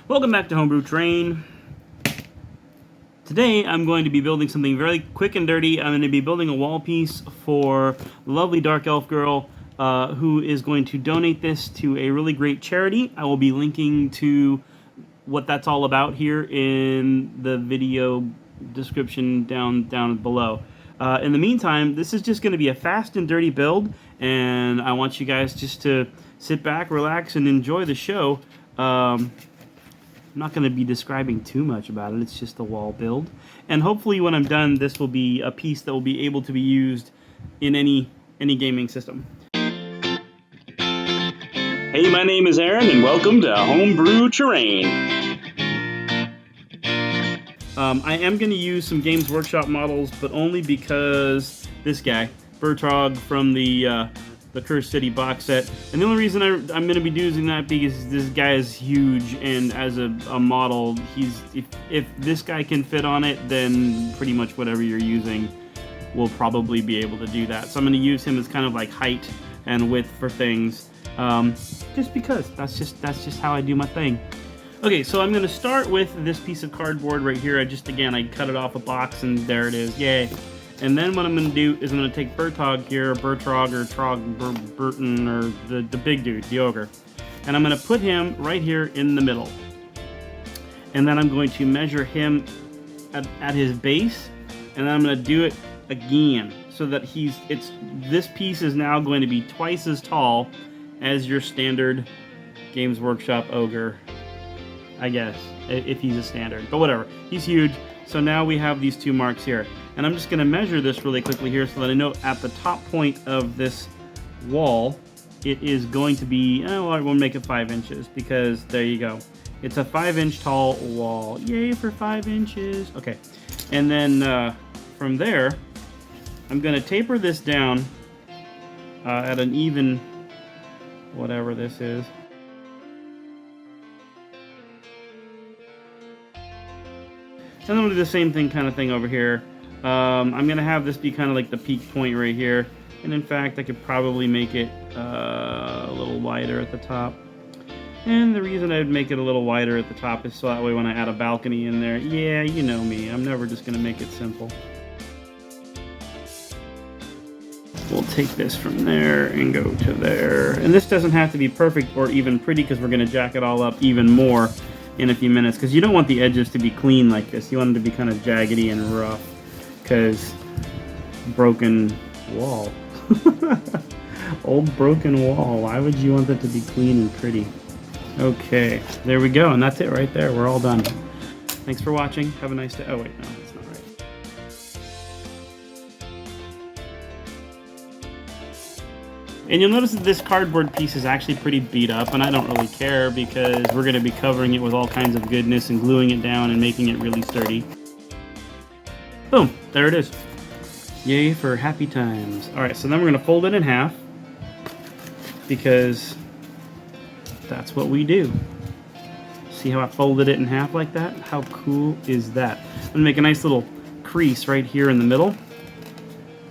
Welcome back to Homebrew Terrain. Today I'm going to be building something very quick and dirty. I'm going to be building a wall piece for the lovely Dark Elf girl who is going to donate this to a really great charity. I will be linking to what that's all about here in the video description down below. In the meantime, this is just going to be a fast and dirty build, and I want you guys just to sit back, relax, and enjoy the show. I'm not going to be describing too much about it. It's just a wall build. And hopefully when I'm done, this will be a piece that will be able to be used in any gaming system. Hey, my name is Erin, and welcome to Homebrew Terrain. I am going to use some Games Workshop models, but only because this guy, Bertrog from the Cursed City box set. And the only reason I'm going to be using that because this guy is huge, and as a model, if this guy can fit on it, then pretty much whatever you're using will probably be able to do that. So I'm going to use him as kind of like height and width for things, just because that's just how I do my thing. Okay, so I'm going to start with this piece of cardboard right here. I cut it off a box, and there it is. Yay! And then what I'm going to do is I'm going to take Bertrog here, Bertrog or Burton, or the big dude, the ogre. And I'm going to put him right here in the middle. And then I'm going to measure him at his base. And then I'm going to do it again. So that this piece is now going to be twice as tall as your standard Games Workshop ogre. I guess, if he's a standard. But whatever. He's huge. So now we have these two marks here. And I'm just going to measure this really quickly here so that I know at the top point of this wall, it is going to be, well, I won't make it 5 inches because there you go. It's a 5-inch tall wall. Yay for 5 inches. Okay. And then from there, I'm going to taper this down at an even, whatever this is. And then we'll do the same kind of thing over here. I'm going to have this be kind of like the peak point right here. And in fact, I could probably make it a little wider at the top. And the reason I'd make it a little wider at the top is so that way when I add a balcony in there, yeah, you know me, I'm never just going to make it simple. We'll take this from there and go to there. And this doesn't have to be perfect or even pretty because we're going to jack it all up even more in a few minutes, because you don't want the edges to be clean like this. You want them to be kind of jaggedy and rough, because broken wall. Old broken wall. Why would you want that to be clean and pretty? Okay, there we go, and that's it right there. We're all done. Thanks for watching. Have a nice day. Oh wait, no, that's not right. And you'll notice that this cardboard piece is actually pretty beat up, and I don't really care because we're going to be covering it with all kinds of goodness and gluing it down and making it really sturdy. Boom, there it is. Yay for happy times. Alright, so then we're going to fold it in half because that's what we do. See how I folded it in half like that? How cool is that? I'm going to make a nice little crease right here in the middle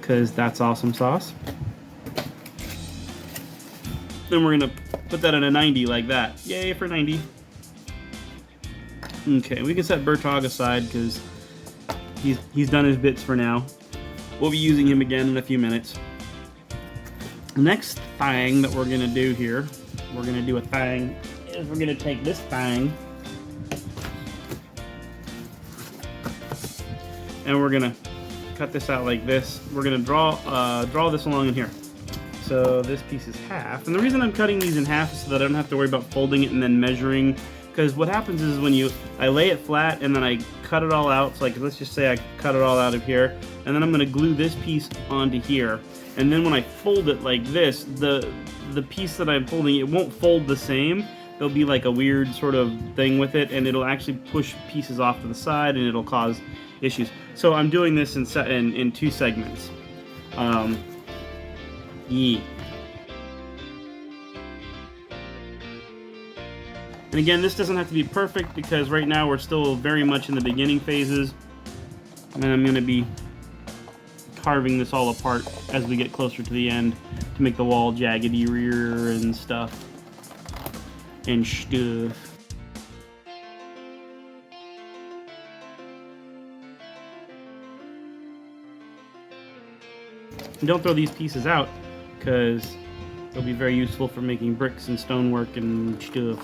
because that's awesome sauce. Then we're going to put that at a 90 like that. Yay for 90. Okay, we can set Bertrog aside because he's done his bits for now. We'll be using him again in a few minutes. The next thing that we're going to do here, we're going to do a thing, is we're going to take this thing and we're going to cut this out like this. We're going to draw this along in here. So this piece is half, and the reason I'm cutting these in half is so that I don't have to worry about folding it and then measuring, because what happens is when I lay it flat and then I cut it all out, so like let's just say I cut it all out of here, and then I'm going to glue this piece onto here, and then when I fold it like this, the piece that I'm folding, it won't fold the same. There'll be like a weird sort of thing with it, and it'll actually push pieces off to the side, and it'll cause issues. So I'm doing this in 2 segments. Yeah. And again, this doesn't have to be perfect because right now we're still very much in the beginning phases, and I'm going to be carving this all apart as we get closer to the end to make the wall jaggedy rear and stuff. And don't throw these pieces out, because they'll be very useful for making bricks and stonework and stuff.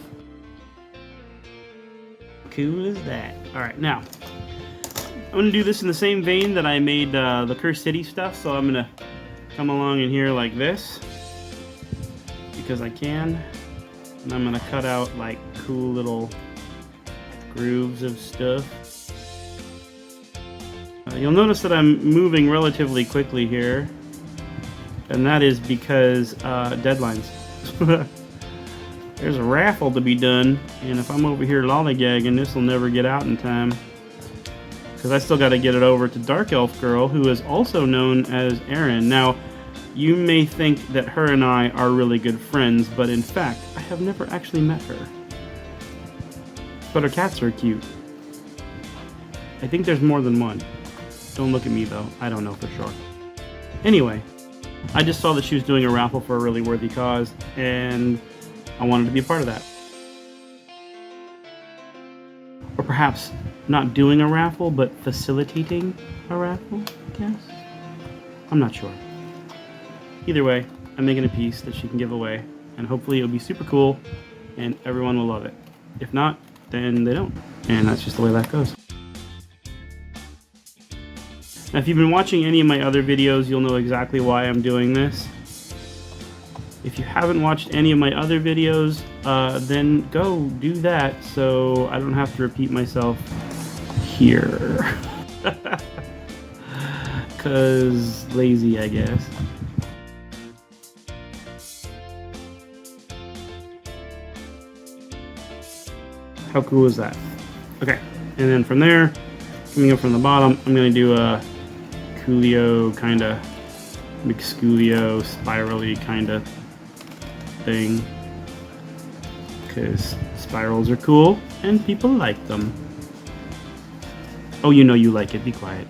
Cool as that. Alright, now, I'm going to do this in the same vein that I made the Cursed City stuff, so I'm going to come along in here like this, because I can, and I'm going to cut out like cool little grooves of stuff. You'll notice that I'm moving relatively quickly here, and that is because deadlines. There's a raffle to be done, and if I'm over here lollygagging, this will never get out in time, because I still got to get it over to Dark Elf Girl, who is also known as Erin. Now, you may think that her and I are really good friends, but in fact, I have never actually met her. But her cats are cute. I think there's more than one. Don't look at me though, I don't know for sure. Anyway, I just saw that she was doing a raffle for a really worthy cause, and I wanted to be a part of that. Or perhaps not doing a raffle, but facilitating a raffle, I guess? I'm not sure. Either way, I'm making a piece that she can give away, and hopefully it'll be super cool, and everyone will love it. If not, then they don't. And that's just the way that goes. Now, if you've been watching any of my other videos, you'll know exactly why I'm doing this. If you haven't watched any of my other videos, then go do that so I don't have to repeat myself here. 'Cause lazy, I guess. How cool is that? Okay, and then from there, coming up from the bottom, I'm going to do a Coolio kind of McScoolio spirally kind of thing, because spirals are cool and people like them. Oh, you know you like it. Be quiet.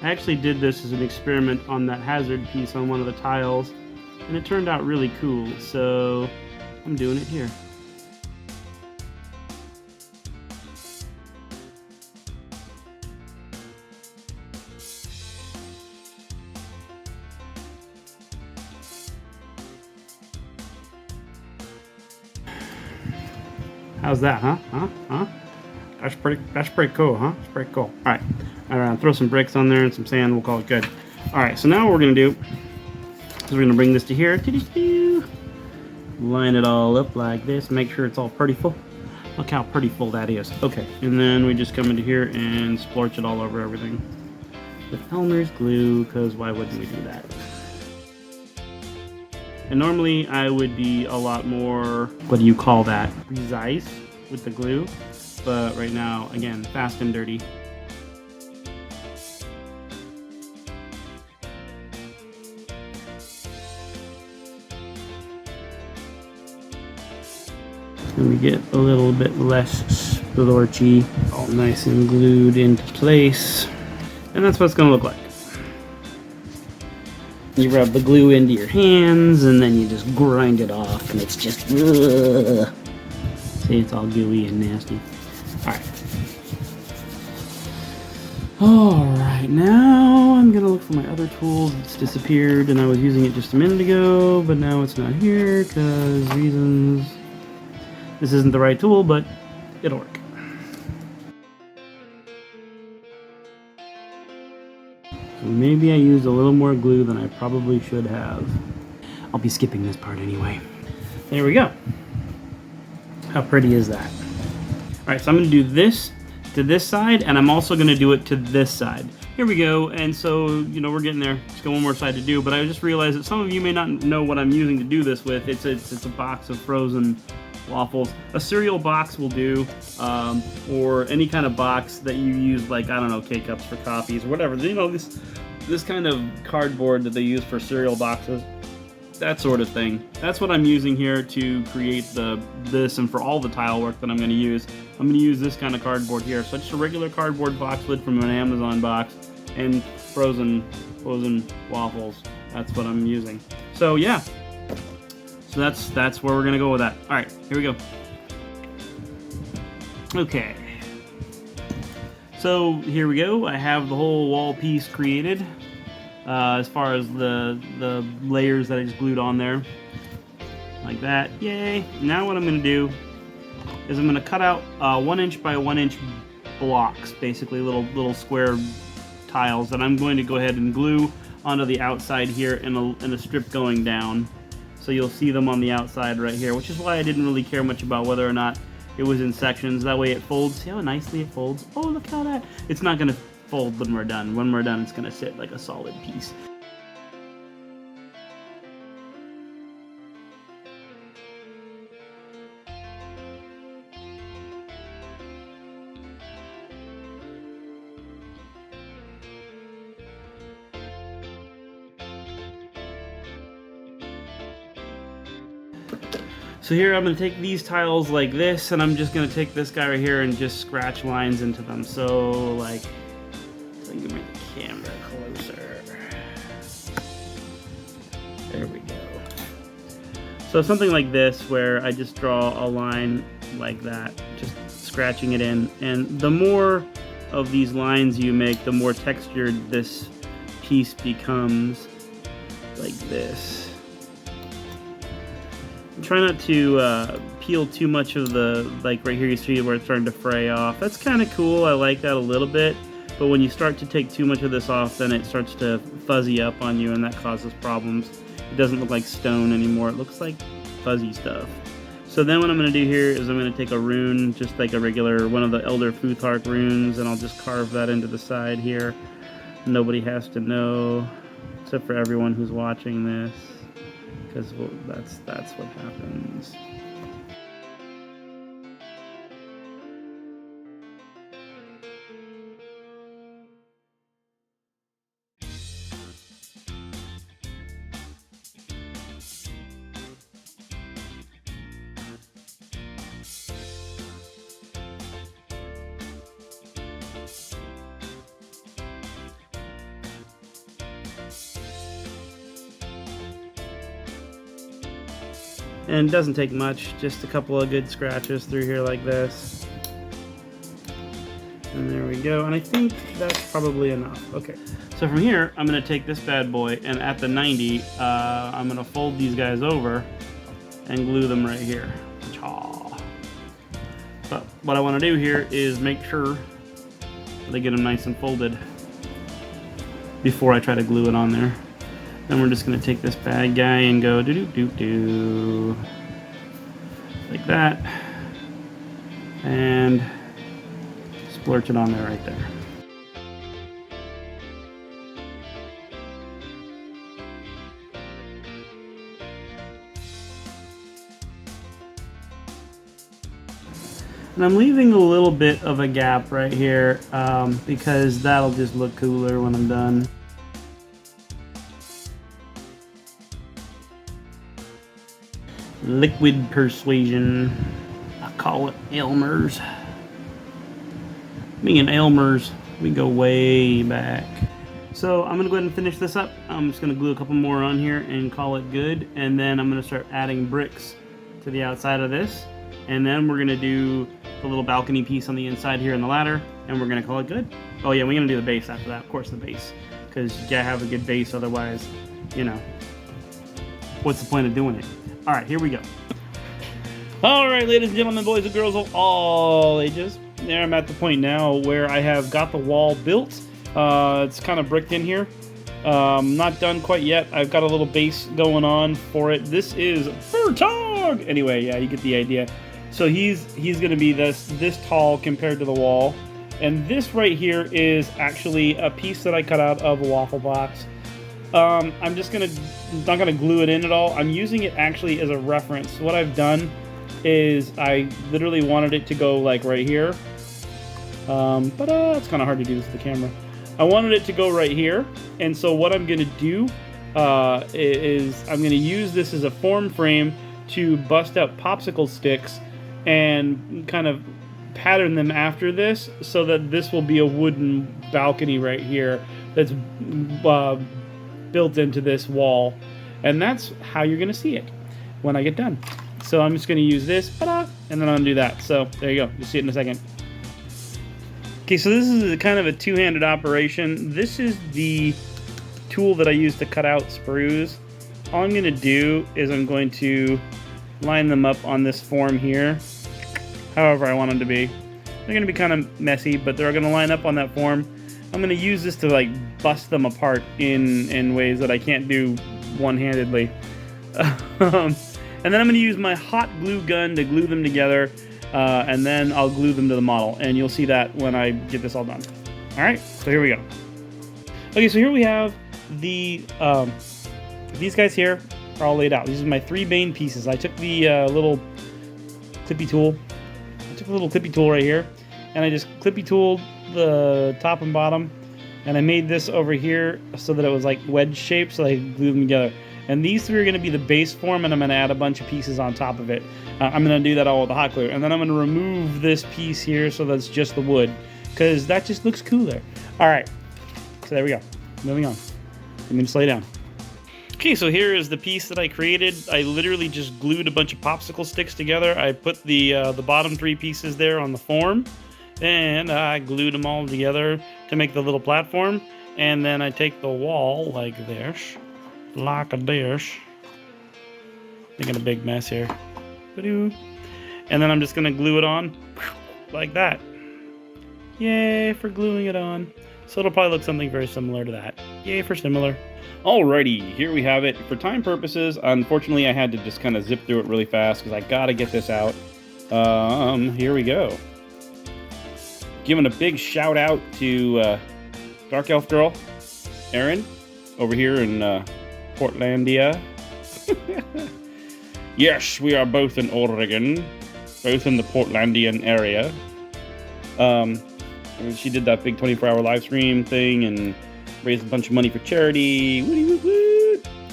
I actually did this as an experiment on that hazard piece on one of the tiles, and it turned out really cool, so I'm doing it here. How's that, huh? That's pretty cool, huh? It's pretty cool. All right, throw some bricks on there and some sand. We'll call it good. All right, so now what we're gonna do is we're gonna bring this to here. Line it all up like this. Make sure it's all pretty full. Look how pretty full that is. Okay, and then we just come into here and splorch it all over everything with Elmer's glue, because why wouldn't we do that? And normally I would be a lot more, what do you call that, precise with the glue, but right now, again, fast and dirty. And we get a little bit less splorchy, all nice and glued into place. And that's what it's gonna look like. You rub the glue into your hands, and then you just grind it off, and it's just, ugh. See, it's all gooey and nasty. Alright, now I'm gonna look for my other tools. It's disappeared, and I was using it just a minute ago, but now it's not here, because reasons. This isn't the right tool, but it'll work. So maybe I used a little more glue than I probably should have. I'll be skipping this part anyway. There we go. How pretty is that? Alright, so I'm going to do this to this side, and I'm also going to do it to this side. Here we go, and so, you know, we're getting there. Just got one more side to do, but I just realized that some of you may not know what I'm using to do this with. It's a box of frozen waffles. A cereal box will do, or any kind of box that you use, like, I don't know, K-Cups for coffees or whatever. You know, this kind of cardboard that they use for cereal boxes, that sort of thing. That's what I'm using here to create this, and for all the tile work that I'm going to use. I'm going to use this kind of cardboard here. So just a regular cardboard box lid from an Amazon box, and frozen waffles. That's what I'm using. So yeah. So that's where we're gonna go with that. All right, here we go. Okay. So here we go. I have the whole wall piece created. As far as the layers that I just glued on there. Like that. Yay. Now what I'm going to do is I'm going to cut out 1 inch by 1 inch blocks, basically little square tiles that I'm going to go ahead and glue onto the outside here in a strip going down. So you'll see them on the outside right here, which is why I didn't really care much about whether or not it was in sections. That way it folds. See how nicely it folds? Oh, look how that... It's not going to fold when we're done. When we're done, it's going to sit like a solid piece. So here I'm going to take these tiles like this, and I'm just going to take this guy right here and just scratch lines into them. So like, let me bring the camera closer. There we go. So something like this where I just draw a line like that, just scratching it in. And the more of these lines you make, the more textured this piece becomes, like this. Try not to peel too much of the, like right here you see where it's starting to fray off. That's kind of cool, I like that a little bit, but when you start to take too much of this off, then it starts to fuzzy up on you, and that causes problems. It doesn't look like stone anymore, it looks like fuzzy stuff. So then what I'm going to do here is I'm going to take a rune, just like a regular, one of the Elder Futhark runes, and I'll just carve that into the side here. Nobody has to know, except for everyone who's watching this. Because that's what happens. And it doesn't take much, just a couple of good scratches through here like this. And there we go, and I think that's probably enough. Okay, so from here, I'm gonna take this bad boy, and at the 90, I'm gonna fold these guys over and glue them right here. But what I wanna do here is make sure they get them nice and folded before I try to glue it on there. Then we're just going to take this bad guy and go do-do-do-do, like that, and splurch it on there right there. And I'm leaving a little bit of a gap right here because that'll just look cooler when I'm done. Liquid persuasion. I call it Elmer's. Me and Elmer's, we go way back. So I'm gonna go ahead and finish this up. I'm just gonna glue a couple more on here and call it good. And then I'm gonna start adding bricks to the outside of this. And then we're gonna do the little balcony piece on the inside here in the ladder, and we're gonna call it good. Oh yeah, we're gonna do the base after that, of course the base. Because you gotta have a good base, otherwise, you know, what's the point of doing it? All right, here we go. All right, ladies and gentlemen, boys and girls of all ages. There, I'm at the point now where I have got the wall built. It's kind of bricked in here. Not done quite yet. I've got a little base going on for it. This is Bertog! Anyway, yeah, you get the idea. So he's going to be this tall compared to the wall. And this right here is actually a piece that I cut out of a waffle box. I'm not gonna glue it in at all. I'm using it actually as a reference. What I've done is I literally wanted it to go like right here. But it's kind of hard to do this with the camera. I wanted it to go right here. And so what I'm gonna do is I'm gonna use this as a form frame to bust out popsicle sticks and kind of pattern them after this so that this will be a wooden balcony right here that's built into this wall, and that's how you're going to see it when I get done. So I'm just going to use this, and and then I'm gonna do that. So there you go. You'll see it in a second. Okay, so this is kind of a two-handed operation. This is the tool that I use to cut out sprues. All I'm going to do is I'm going to line them up on this form here, however I want them to be. They're going to be kind of messy, but they're going to line up on that form. I'm going to use this to like bust them apart in ways that I can't do one-handedly. And then I'm going to use my hot glue gun to glue them together. And then I'll glue them to the model, and you'll see that when I get this all done. All right, so here we go. Okay, so here we have the these guys here are all laid out. These are my 3 main pieces. I took the little clippy tool. I took a little clippy tool right here, and I just clippy tooled the top and bottom, and I made this over here so that it was like wedge shaped, so I glued them together. And these 3 are going to be the base form, and I'm going to add a bunch of pieces on top of it. I'm going to do that all with the hot glue. And then I'm going to remove this piece here so that's just the wood, because that just looks cooler. All right, so there we go. Moving on. I'm going to lay down. Okay, so here is the piece that I created. I literally just glued a bunch of popsicle sticks together. I put the bottom 3 pieces there on the form, and I glued them all together to make the little platform. And then I take the wall like this. Like a dish. Making a big mess here. And then I'm just going to glue it on like that. Yay for gluing it on. So it'll probably look something very similar to that. Yay for similar. Alrighty, here we have it. For time purposes, unfortunately I had to just kind of zip through it really fast because I got to get this out. Here we go. Giving a big shout out to Dark Elf Girl, Erin, over here in Portlandia. Yes, we are both in Oregon, both in the Portlandian area. She did that big 24-hour live stream thing and raised a bunch of money for charity.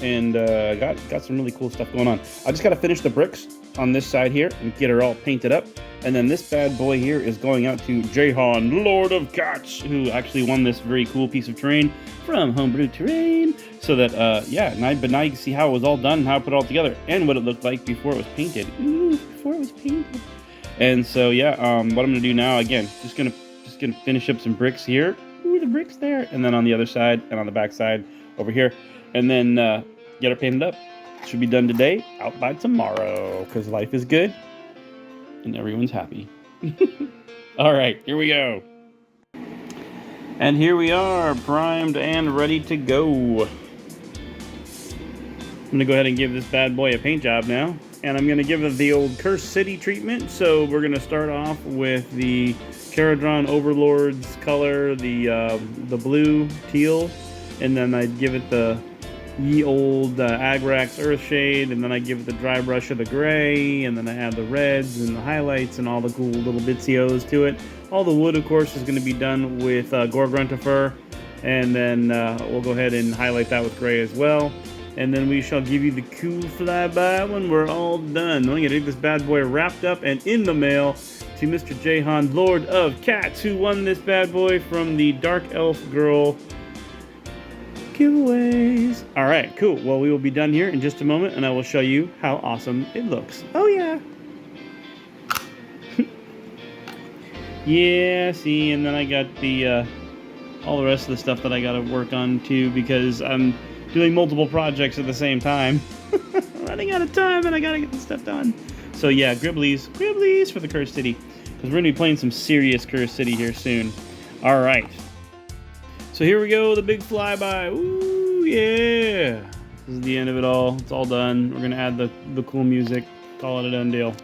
And got some really cool stuff going on. I just got to finish the bricks on this side here and get her all painted up. And then this bad boy here is going out to Jayhon, Lord of Cats, who actually won this very cool piece of terrain from Homebrew Terrain. So that, yeah, but now you can see how it was all done, how I put it all together, and what it looked like before it was painted. Ooh, before it was painted. And so, yeah, what I'm going to do now, again, just gonna finish up some bricks here. Ooh, the bricks there. And then on the other side and on the back side over here. And then get her painted up. Should be done today, out by tomorrow, because life is good. And everyone's happy. All right, here we go. And here we are, primed and ready to go. I'm gonna go ahead and give this bad boy a paint job now. And I'm gonna give it the old Cursed City treatment. So we're gonna start off with the Charadron Overlord's color, the blue teal. And then I'd give it the ye old Agrax Earthshade, and then I give it the dry brush of the gray, and then I add the reds and the highlights and all the cool little bitsios to it. All the wood, of course, is going to be done with Gorgruntifer, and then we'll go ahead and highlight that with gray as well. And then we shall give you the cool flyby when we're all done. I'm going to get this bad boy wrapped up and in the mail to Mr. Jayhon, Lord of Cats, who won this bad boy from the Dark Elf Girl giveaways. All right, cool. Well, we will be done here in just a moment, and I will show you how awesome it looks. Oh, yeah. Yeah, see, and then I got the all the rest of the stuff that I got to work on, too, because I'm doing multiple projects at the same time. Running out of time, and I got to get this stuff done. So, yeah, Gribblies for the Cursed City, because we're going to be playing some serious Cursed City here soon. All right. So here we go, the big flyby. Ooh, yeah. This is the end of it all. It's all done. We're going to add the cool music. Call it a done deal.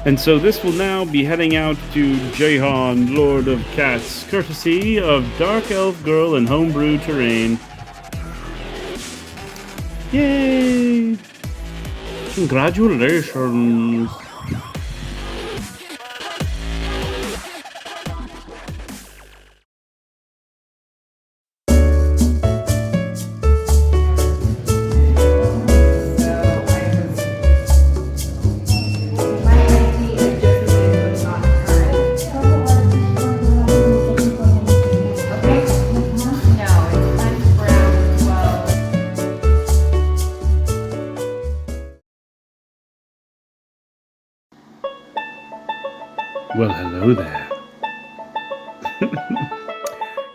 And so this will now be heading out to Jayhon, Lord of Cats, courtesy of Dark Elf Girl and Homebrew Terrain. Yay! Congratulations! Well, hello there.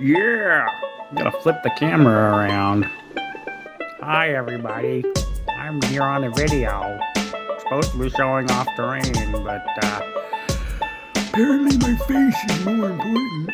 Yeah! Gotta flip the camera around. Hi everybody, I'm here on a video. Supposed to be showing off terrain, but apparently my face is more important.